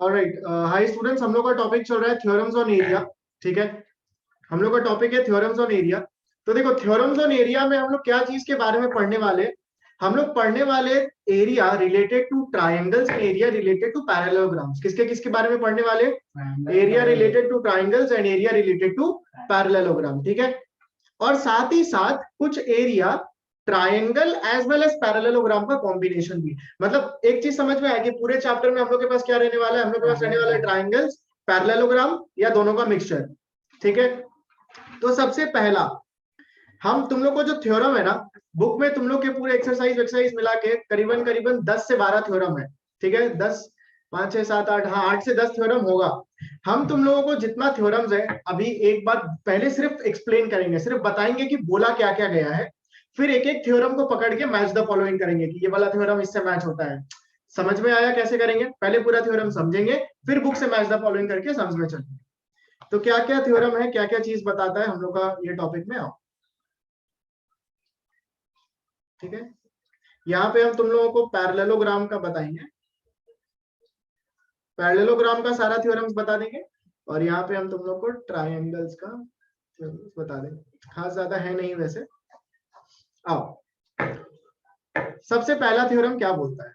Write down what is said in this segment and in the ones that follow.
Alright, hi students, हम लोग का टॉपिक चल रहा है थ्योरम्स ऑन एरिया। ठीक है, हम लोग का टॉपिक है थ्योरम्स ऑन एरिया। तो देखो, थ्योरम्स ऑन एरिया में हम लोग क्या चीज के बारे में पढ़ने वाले, हम लोग पढ़ने वाले area related to triangles, area related to parallelograms. किसके किसके बारे में पढ़ने वाले? Area related to triangles and area related to parallelogram. ठीक है, और साथ ही साथ कुछ area triangle as well as parallelogram का कॉम्बिनेशन भी। मतलब एक चीज समझ में आया कि पूरे चैप्टर में हम लोग के पास क्या रहने वाला है? हम लोग के पास रहने वाला है ट्रायंगल्स, पैरेललोग्राम या दोनों का मिक्सचर। ठीक है, तो सबसे पहला हम तुम लोग को जो थ्योरम है ना, बुक में तुम लोग के पूरे एक्सरसाइज मिला के करीबन करीबन 10 से 12 थ्योरम है। ठीक है, 10, 5, 6, 7, 8, हाँ 8 से 10 थ्योरम होगा। हम तुम लोगों को जितना थ्योरम्स है अभी एक बार पहले सिर्फ एक्सप्लेन करेंगे, सिर्फ बताएंगे कि बोला क्या क्या गया है। फिर एक एक थ्योरम को पकड़ के मैच द फॉलोइंग करेंगे कि ये वाला थ्योरम इससे मैच होता है। समझ में आया कैसे करेंगे? पहले पूरा थ्योरम समझेंगे, फिर बुक से मैच द फॉलोइंग करके समझ में चलेंगे। तो क्या क्या थ्योरम है, क्या क्या चीज बताता है हम लोग का ये टॉपिक में, आओ। ठीक है, यहाँ पे हम तुम लोगों को पैरेललोग्राम का बताएंगे, पैरेललोग्राम का सारा थ्योरम्स बता देंगे, और यहाँ पे हम तुम लोग को ट्रायंगल्स का थ्योरम्स बता देंगे। खास ज्यादा है नहीं वैसे। आओ, सबसे पहला थ्योरम क्या बोलता है?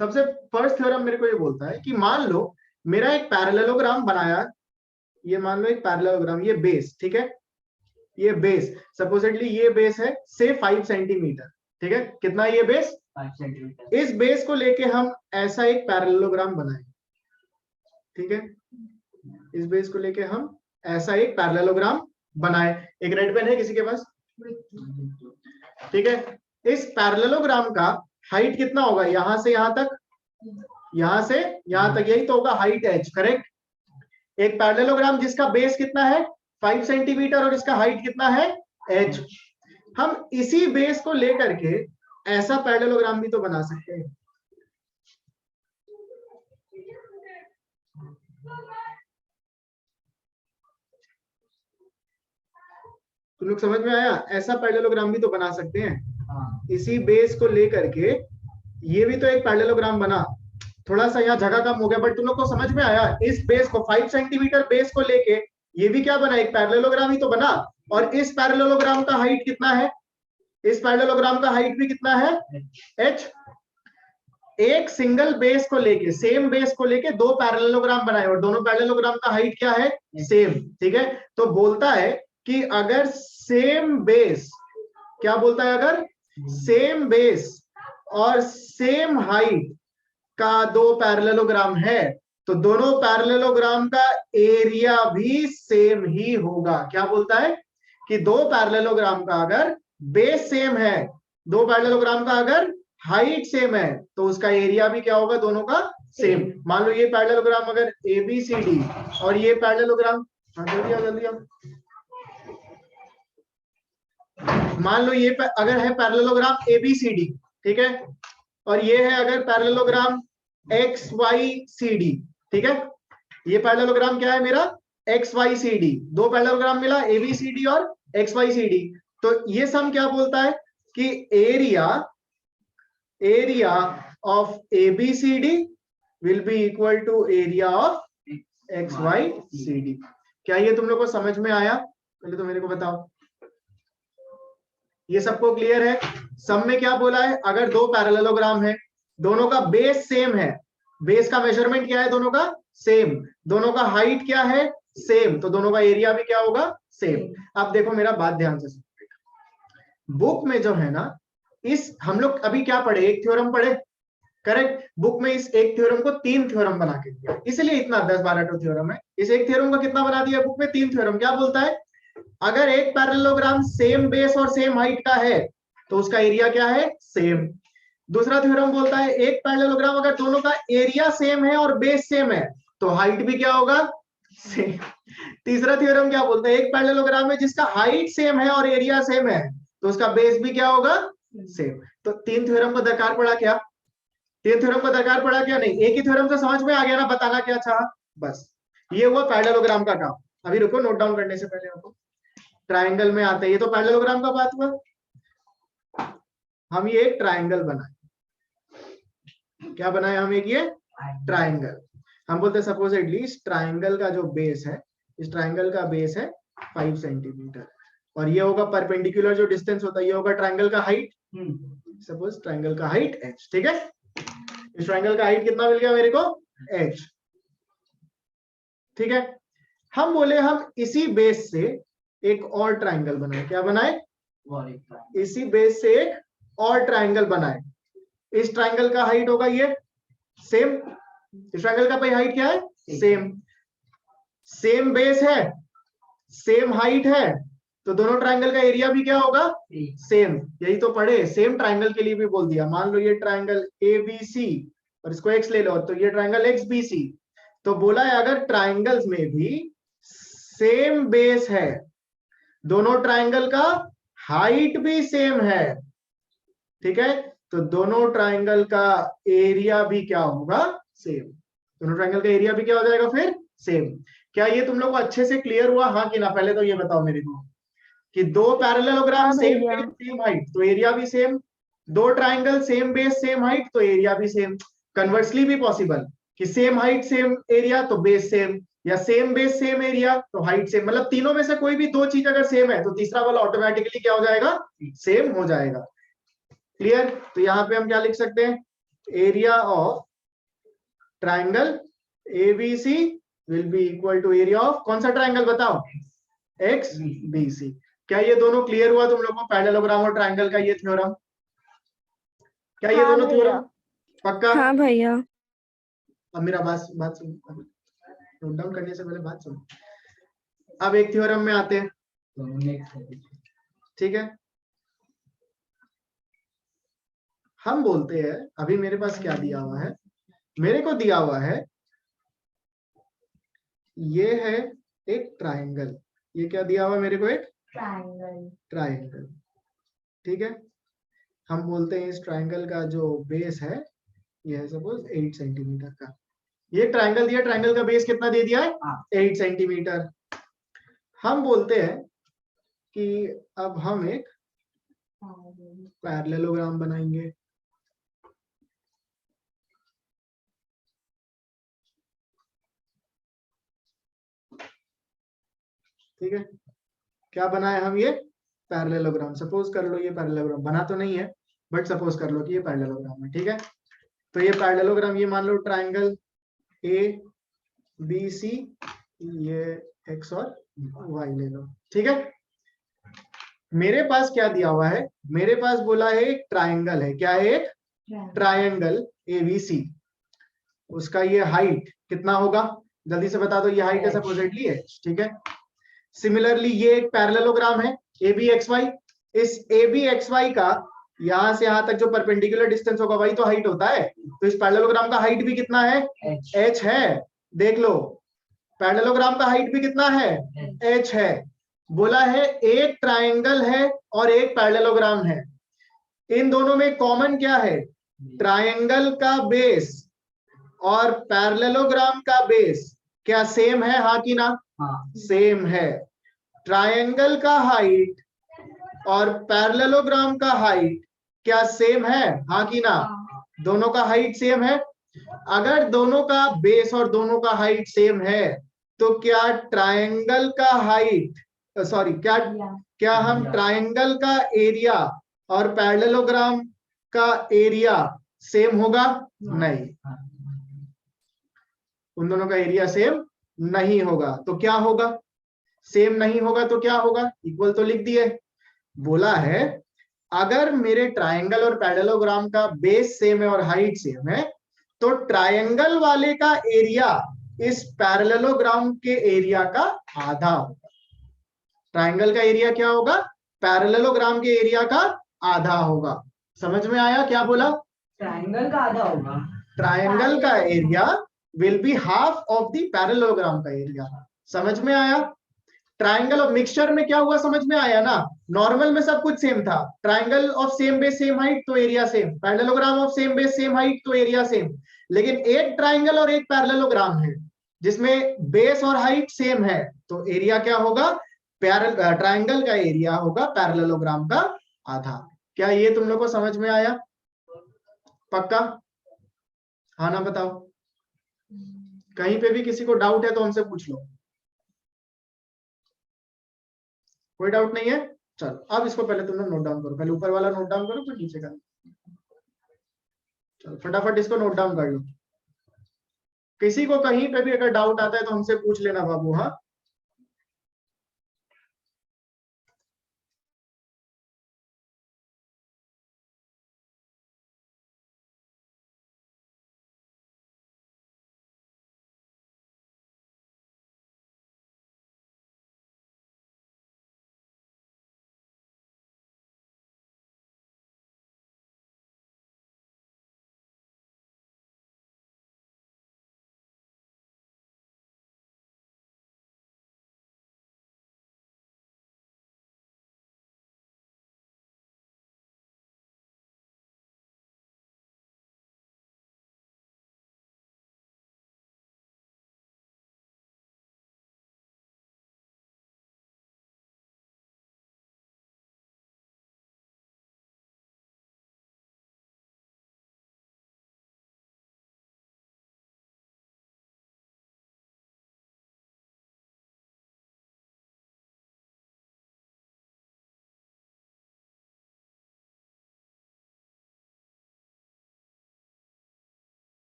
सबसे फर्स्ट थ्योरम मेरे को ये बोलता है कि मान लो मेरा एक पैरेललोग्राम बनाया, ये मान लो एक पैरेललोग्राम, ये बेस, ठीक है, ये बेस सपोजिटली ये बेस है से 5 सेंटीमीटर। ठीक है, कितना ये बेस? 5 सेंटीमीटर। इस बेस को लेके हम ऐसा एक पैरेललोग्राम बनाए। ठीक है, इस बेस को लेके हम ऐसा एक पैरेललोग्राम बनाए। एक रेड पेन है किसी के पास? ठीक है, इस पैरेललोग्राम का हाइट कितना होगा? यहां से यहां तक, यहां से यहां तक, यही तो होगा हाइट एच, करेक्ट। एक पैरेललोग्राम जिसका बेस कितना है? 5 सेंटीमीटर, और इसका हाइट कितना है? एच। हम इसी बेस को लेकर के ऐसा पैरेललोग्राम भी तो बना सकते हैं। तुम लोग समझ में आया? ऐसा पैरेललोग्राम भी तो बना सकते हैं। इसी बेस को लेकर के ये भी तो एक पैरेललोग्राम बना। थोड़ा सा यहाँ जगह कम हो गया, बट तुम लोग को समझ में आया? इस बेस को 5 सेंटीमीटर बेस को लेके ये भी क्या बना? एक पैरेललोग्राम ही तो बना। और इस पैरेललोग्राम का हाइट कितना है? इस पैरेललोग्राम का हाइट भी कितना है? h। एक सिंगल बेस को लेके, सेम बेस को लेके दो पैरेललोग्राम बनाए, और दोनों पैरेललोग्राम का हाइट क्या है? सेम। ठीक है, तो बोलता है कि अगर सेम बेस, क्या बोलता है? अगर सेम बेस और सेम हाइट का दो पैरेललोग्राम है तो दोनों पैरेललोग्राम का एरिया भी सेम ही होगा। क्या बोलता है? कि दो पैरेललोग्राम का अगर बेस सेम है, दो पैरेललोग्राम का अगर हाइट सेम है, तो उसका एरिया भी क्या होगा? दोनों का सेम। मान लो ये पैरेललोग्राम अगर ABCD, और ये पैरेललोग्राम, जल्दी मान लो ये अगर है पैरेललोग्राम ABCD, ठीक है, और ये है अगर पैरेललोग्राम XYCD। ठीक है, ये पैरेललोग्राम क्या है मेरा? XYCD। दो पैरेललोग्राम मिला, ABCD और XYCD। तो ये सम क्या बोलता है? कि area of ABCD will be equal to area of XYCD। क्या ये तुम लोग को समझ में आया? पहले तो मेरे को बताओ, ये सबको क्लियर है? सम में क्या बोला है? अगर दो पैरेललोग्राम है, दोनों का बेस सेम है, बेस का मेजरमेंट क्या है? दोनों का सेम। दोनों का हाइट क्या है? सेम। तो दोनों का एरिया भी क्या होगा? सेम। अब देखो मेरा बात ध्यान से सुनो। बुक में जो है ना, इस हम लोग अभी क्या पढ़े? एक थ्योरम पढ़े, करेक्ट। बुक में इस एक थ्योरम को 3 थ्योरम बना के दिया, इसलिए इतना 10-12 थ्योरम है। इस एक थ्योरम को कितना बना दिया बुक में? 3 थ्योरम। क्या बोलता है? अगर एक पैरेललोग्राम सेम बेस और सेम हाइट का है तो उसका एरिया क्या है? सेम। दूसरा थ्योरम बोलता है एक पैरेललोग्राम अगर दोनों का एरिया सेम है और बेस सेम है तो हाइट भी क्या होगा? सेम। तीसरा थ्योरम क्या बोलता है? एक पैरेललोग्राम है जिसका हाइट सेम है और एरिया सेम है तो उसका बेस भी क्या होगा? सेम। तो 3 थ्योरम को दरकार पड़ा क्या? 3 थ्योरम को दरकार पड़ा क्या? नहीं। एक ही थ्योरम से समझ में आ गया ना बताना क्या चाहा? बस ये हुआ पैरेललोग्राम का काम। अभी रुको, नोट डाउन करने से पहले आपको ट्रायंगल में आते हैं। ये तो पैरेललोग्राम का बात हुआ। हम ये एक ट्रायंगल बनाए, क्या बनाया हम एक ये ट्राइंगल। हम बोलते हैं सपोज एटलीस्ट ट्राइंगल का जो बेस है, इस ट्राइंगल का बेस है 5 सेंटीमीटर और ये होगा परपेंडिकुलर जो डिस्टेंस होता है, ये होगा ट्राइंगल का हाइट। सपोज ट्राइंगल का हाइट h, ठीक है। इस ट्राइंगल का हाइट कितना मिल गया मेरे को, h, ठीक है। हम बोले हम इसी बेस से एक और ट्राइंगल बनाए। क्या बनाए, इसी बेस से एक और ट्राइंगल बनाए। इस ट्राइंगल का हाइट होगा ये सेम, इस ट्राइंगल का भाई हाइट क्या है, सेम। सेम बेस है, सेम हाइट है, तो दोनों ट्राइंगल का एरिया भी क्या होगा, सेम। यही तो पढ़े, सेम ट्राइंगल के लिए भी बोल दिया। मान लो ये ट्राइंगल ABC और इसको x ले लो, तो ये ट्राइंगल XBC। तो बोला है अगर ट्राइंगल्स में भी सेम बेस है, दोनों ट्राइंगल का हाइट भी सेम है, ठीक है, तो दोनों ट्राइंगल का एरिया भी क्या होगा, सेम। दोनों ट्राइंगल का एरिया भी क्या हो जाएगा फिर, सेम। क्या ये तुम लोग को अच्छे से क्लियर हुआ, हाँ कि ना? पहले तो ये बताओ मेरे को कि दो parallelogram same base same height तो एरिया भी सेम, दो triangle same base same height तो एरिया भी सेम। कन्वर्सली भी पॉसिबल कि सेम हाइट सेम एरिया तो बेस सेम, या सेम बेस सेम एरिया तो हाइट सेम। मतलब तीनों में से कोई भी दो चीज अगर सेम है तो तीसरा वाला ऑटोमेटिकली क्या हो जाएगा, सेम हो जाएगा। क्लियर? तो यहाँ पे हम क्या लिख सकते हैं, area of triangle ABC will be equal to area of कौन सा ट्राइंगल बताओ, XBC। क्या ये दोनों क्लियर हुआ तुम लोगों को, पैरेललोग्राम और ट्राइंगल का ये थ्योरम? क्या ये दोनों थ्योरम पक्का? हाँ भैया। अब मेरा बात सुन, नोट डाउन करने से पहले बात सुन। अब एक थ्योरम में आते हैं, ठीक है। हम बोलते हैं, अभी मेरे पास क्या दिया हुआ है, मेरे को दिया हुआ है ये है एक ट्राइंगल। ये क्या दिया हुआ मेरे को, एक ट्राइंगल, ठीक है। हम बोलते हैं इस ट्राइंगल का जो बेस है ये है सपोज 8 सेंटीमीटर का। ये ट्राइंगल दिया, ट्राइंगल का बेस कितना दे दिया है, 8 सेंटीमीटर। हम बोलते हैं कि अब हम एक पैरेललोग्राम बनाएंगे। ठीक है, क्या बनाए हम, ये पैरेललोग्राम। सपोज कर लो ये पैरेललोग्राम बना तो नहीं है, बट सपोज कर लो कि ये पैरेललोग्राम है, ठीक है। तो ये पैरेललोग्राम, ये मान लो ट्राइंगल ABC, ये x और y ले लो, ठीक है। मेरे पास क्या दिया हुआ है, मेरे पास बोला है एक ट्राइंगल है। क्या है, एक ट्राइंगल ABC। उसका ये हाइट कितना होगा, जल्दी से बता दो। ये हाइट है सपोजिटली है, ठीक है। सिमिलरली ये एक पैरेललोग्राम है ABXY। इस ABXY का यहां से यहां तक जो परपेंडिकुलर डिस्टेंस होगा वही तो हाइट होता है। तो इस पैरेललोग्राम का हाइट भी कितना है, h है। देख लो, पैरेललोग्राम का हाइट भी कितना है, h है। बोला है एक ट्राइंगल है और एक पैरेललोग्राम है, इन दोनों में कॉमन क्या है, ट्राइंगल का बेस और पैरेललोग्राम का बेस क्या सेम है, हाँ कि ना? सेम है। ट्राइंगल का हाइट और पैरेललोग्राम का हाइट क्या सेम है, हाँ कि ना? दोनों का हाइट सेम है। अगर दोनों का बेस और दोनों का हाइट सेम है तो क्या ट्राइंगल का हाइट, सॉरी, क्या हम ट्राइंगल का एरिया और पैरेललोग्राम का एरिया सेम होगा? नहीं, उन दोनों का एरिया सेम नहीं होगा। तो क्या होगा, सेम नहीं होगा तो क्या होगा, इक्वल तो लिख दिए। बोला है अगर मेरे ट्राइंगल और पैरेललोग्राम का बेस सेम है और हाइट सेम है तो ट्राइंगल वाले का एरिया इस पैरेललोग्राम के एरिया का आधा होगा। ट्राइंगल का एरिया क्या होगा, पैरेललोग्राम के एरिया का आधा होगा। समझ में आया क्या बोला? ट्राइंगल का आधा होगा, ट्राइंगल का area will be half of the parallelogram का एरिया। समझ में आया? ट्राइंगल ऑफ मिक्सचर में क्या हुआ, समझ में आया ना? नॉर्मल में सब कुछ सेम था, triangle of same base same height तो area same, parallelogram of same base same height तो एरिया सेम। लेकिन एक ट्राइंगल और एक पैरेललोग्राम है जिसमें बेस और हाइट सेम है, तो एरिया क्या होगा, ट्राइंगल का एरिया होगा पैरेललोग्राम का आधा। क्या ये तुम लोग को समझ में आया? पक्का? हाँ ना बताओ, कहीं पे भी किसी को डाउट है तो हमसे पूछ लो। कोई डाउट नहीं है? चलो अब इसको पहले तुम लोग नोट डाउन करो, पहले ऊपर वाला नोट डाउन करो फिर नीचे का। चलो फटाफट इसको नोट डाउन कर लो। किसी को कहीं पे भी अगर डाउट आता है तो हमसे पूछ लेना बाबू। हाँ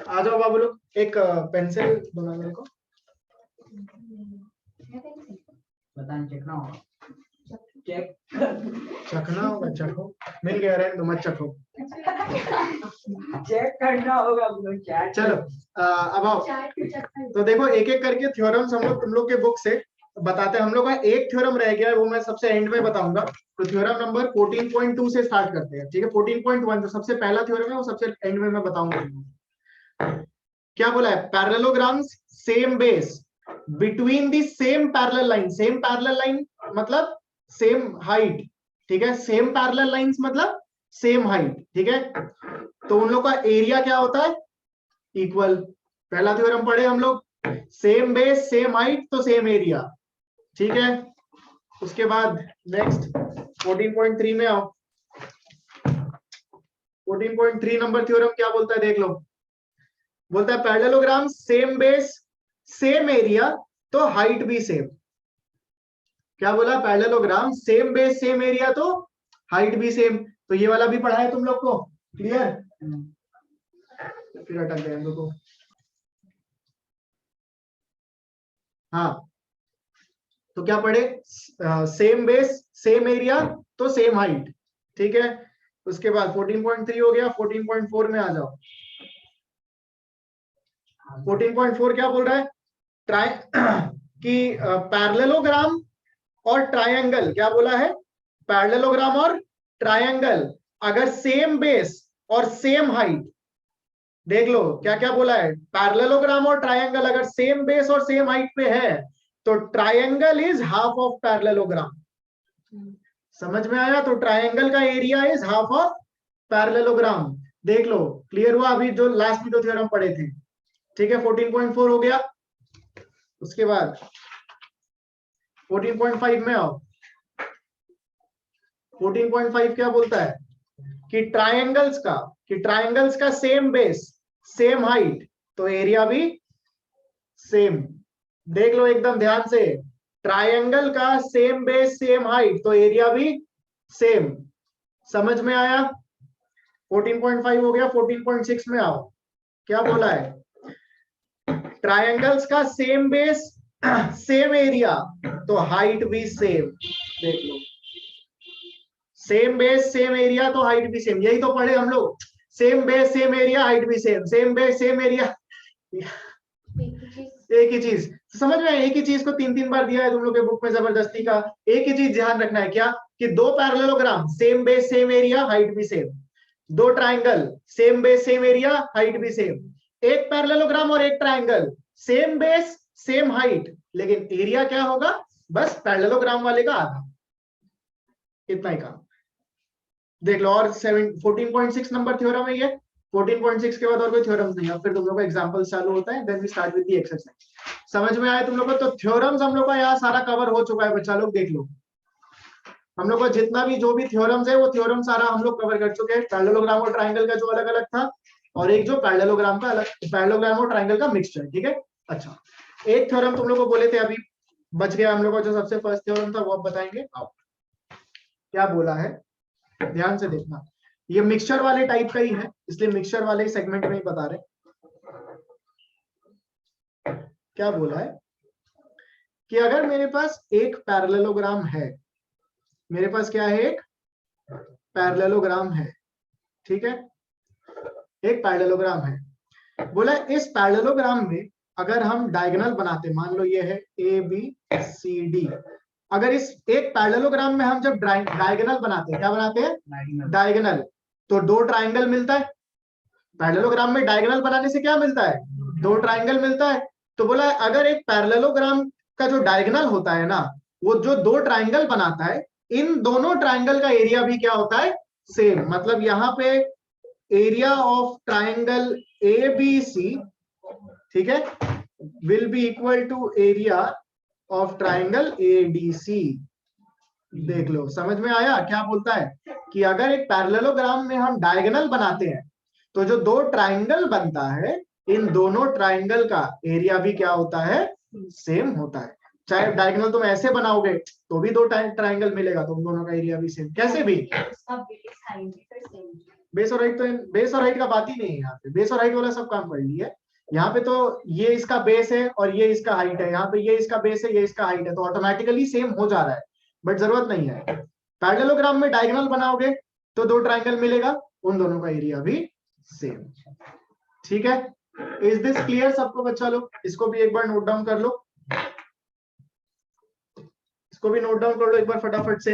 आ जाओ बाबू लोग, एक पेंसिल दो ना मेरे को। पता नहीं चखना होगा। चेक चखना होगा, चखो। मिल गया, रहने दो, मत चखो। चेक करना होगा ब्रो, चैट। चलो अब आओ। तो देखो एक एक करके थ्योरम्स हम लोग तुम लोग के बुक से बताते हैं। हम लोग का एक थ्योरम रह गया है, वो मैं सबसे एंड में बताऊंगा। तो थ्योरम नंबर 14.2 से स्टार्ट करते हैं, ठीक है। 14.1 जो सबसे पहला थ्योरम है वो सबसे एंड में मैं बताऊंगा। क्या बोला है? Parallelograms same base between the same parallel line. Same parallel line मतलब सेम हाइट, ठीक है। सेम पैरेलल लाइंस मतलब सेम हाइट, ठीक है। तो उन लोग का एरिया क्या होता है? इक्वल। पहला थ्योरम पढ़े हम लोग, सेम बेस सेम हाइट तो सेम एरिया, ठीक है। उसके बाद नेक्स्ट 14.3 में आओ। 14.3 नंबर थ्योरम क्या बोलता है देख लो। बोलता है parallelogram same base same area तो हाइट भी सेम। क्या बोला? Parallelogram same base same area तो हाइट भी सेम। तो ये वाला भी पढ़ा है तुम लोग को, क्लियर? फिर अटक गए हम लोग को। हाँ, तो क्या पढ़े? सेम बेस सेम एरिया तो सेम हाइट, ठीक है। उसके बाद 14.3 हो गया। 14.4 में आ जाओ। 14.4 क्या बोल रहा है? ट्राई कि पैरेललोग्राम और ट्रायंगल, क्या बोला है? पैरेललोग्राम और ट्रायंगल अगर सेम बेस और सेम हाइट, देख लो क्या क्या बोला है। पैरेललोग्राम और ट्रायंगल अगर सेम बेस और सेम हाइट पे है तो triangle is half of parallelogram. समझ में आया? तो ट्रायंगल का area is half of parallelogram. देख लो, क्लियर हुआ? अभी जो लास्ट में जो थ्योरम पढ़े थे, ठीक है। 14.4 हो गया। उसके बाद 14.5 में आओ। 14.5 क्या बोलता है? कि ट्रायंगल्स का सेम बेस सेम हाइट तो एरिया भी सेम। देख लो एकदम ध्यान से, ट्रायंगल का सेम बेस सेम हाइट तो एरिया भी सेम। समझ में आया? 14.5 हो गया। 14.6 में आओ। क्या बोला है? ट्रायंगल्स का सेम बेस सेम एरिया तो हाइट भी सेम। देख लो, सेम बेस सेम एरिया तो हाइट भी सेम। यही तो पढ़े हम लोग, same base same area height भी same, same base same area एक ही चीज। समझ में आया? एक ही चीज को 3-3 बार दिया है तुम लोग के बुक में जबरदस्ती का। एक ही चीज ध्यान रखना है, क्या? कि दो parallelogram same base same area height भी सेम, दो triangle same base same area height भी सेम, एक पैरेललोग्राम और एक triangle same base same height, लेकिन एरिया क्या होगा? बस पैरेललोग्राम वाले का आधा। इतना ही काम। देख लो। और 14.6 नंबर थ्योरम है ये। 14.6 के बाद और कोई थ्योरम्स नहीं है। फिर तुम लोग का एग्जांपल चालू होता है, then we start with the exercise. समझ में आया तुम लोग को? तो थ्योरम्स हम लोग का यहाँ सारा कवर हो चुका है बच्चा लोग। देख लो, हम लोग का जितना भी जो भी थ्योरम्स है वो थ्योरम सारा हम लोग कवर कर चुके हैं। पैरेललोग्राम और ट्रायंगल का जो अलग अलग था, और एक जो पैरेललोग्राम का अलग, पैरेललोग्राम और ट्रायंगल का मिक्सचर, ठीक है। अच्छा, एक थ्योरम तुम लोग को बोले थे अभी बच गया हम लोग का, जो सबसे फर्स्ट थ्योरम था वो अब बताएंगे। आओ, क्या बोला है ध्यान से देखना। ये मिक्सचर वाले टाइप का ही है, इसलिए मिक्सचर वाले सेगमेंट में ही बता रहे। क्या बोला है? कि अगर मेरे पास एक पैरेललोग्राम है, मेरे पास क्या है? एक पैरेललोग्राम है, ठीक है। एक पैरेललोग्राम है। बोला इस पैरेललोग्राम में अगर हम डायगोनल बनाते, मान लो ये है ए बी सी डी। अगर इस एक पैरेललोग्राम में हम जब डायगोनल बनाते हैं, क्या बनाते हैं? डायगोनल। तो दो ट्रायंगल मिलता है। पैरेललोग्राम में डायगोनल बनाने से क्या मिलता है? दो ट्रायंगल मिलता है। तो बोला अगर एक पैरेललोग्राम का जो डायगोनल होता है ना, वो जो दो ट्रायंगल बनाता है, इन दोनों ट्रायंगल का एरिया भी क्या होता है? सेम। मतलब यहाँ पे area of triangle A B C, ठीक है, will be equal to area of triangle A D C. देख लो, समझ में आया? क्या बोलता है कि अगर एक पैरेललोग्राम में हम डायगोनल बनाते हैं तो जो दो ट्रायंगल बनता है, इन दोनों ट्रायंगल का एरिया भी क्या होता है? सेम होता है। चाहे डायगोनल तुम ऐसे बनाओगे तो भी दो ट्रायंगल मिलेगा, तो उन दोनों का एरिया भी सेम। कैसे भी बेस और हाइट, तो बेस और हाइट का बात ही नहीं है यहाँ पे। बेस और हाइट वाला सब काम कर लिया। यहाँ पे तो ये इसका बेस है और ये इसका हाइट है, यहाँ पे ये इसका बेस है ये इसका हाइट है, तो ऑटोमेटिकली सेम हो जा रहा है, बट जरूरत नहीं है। पैरेललोग्राम में डायगोनल बनाओगे तो दो ट्रायंगल मिलेगा, उन दोनों का एरिया भी सेम। ठीक है, इज दिस क्लियर सबको बच्चा लोग? इसको भी एक बार नोट डाउन कर लो। इसको भी नोट डाउन कर लो एक बार फटाफट से।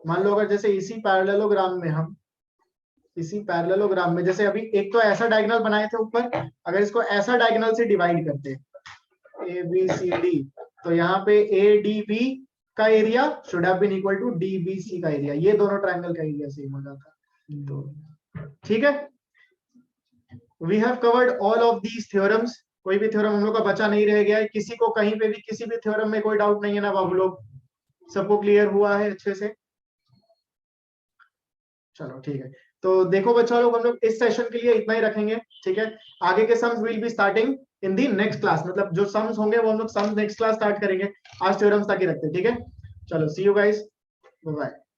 मान लो अगर जैसे इसी पैरेललोग्राम में जैसे अभी एक तो ऐसा डायगोनल बनाए थे ऊपर, अगर इसको ऐसा डायगोनल से डिवाइड करते ए बी सी डी, तो यहाँ पे ए डी बी का area should have been equal to D B C का एरिया, ये दोनों ट्रायंगल का एरिया सेम हो जाता। तो ठीक है, we have covered all of these theorems. कोई भी थ्योरम हम लोग का बचा नहीं रह गया है। किसी को कहीं पे भी किसी भी थ्योरम में कोई डाउट नहीं है ना बाबू लोग? सबको क्लियर हुआ है अच्छे से? चलो ठीक है, तो देखो बच्चा लोग हम लोग इस सेशन के लिए इतना ही रखेंगे, ठीक है। आगे के sums will be starting in the next class, मतलब जो सम्स होंगे वो हम लोग सम्स नेक्स्ट क्लास स्टार्ट करेंगे। आज थ्योरम्स तक ही रखते हैं, ठीक है। चलो सी यू गाइस, बाय बाय।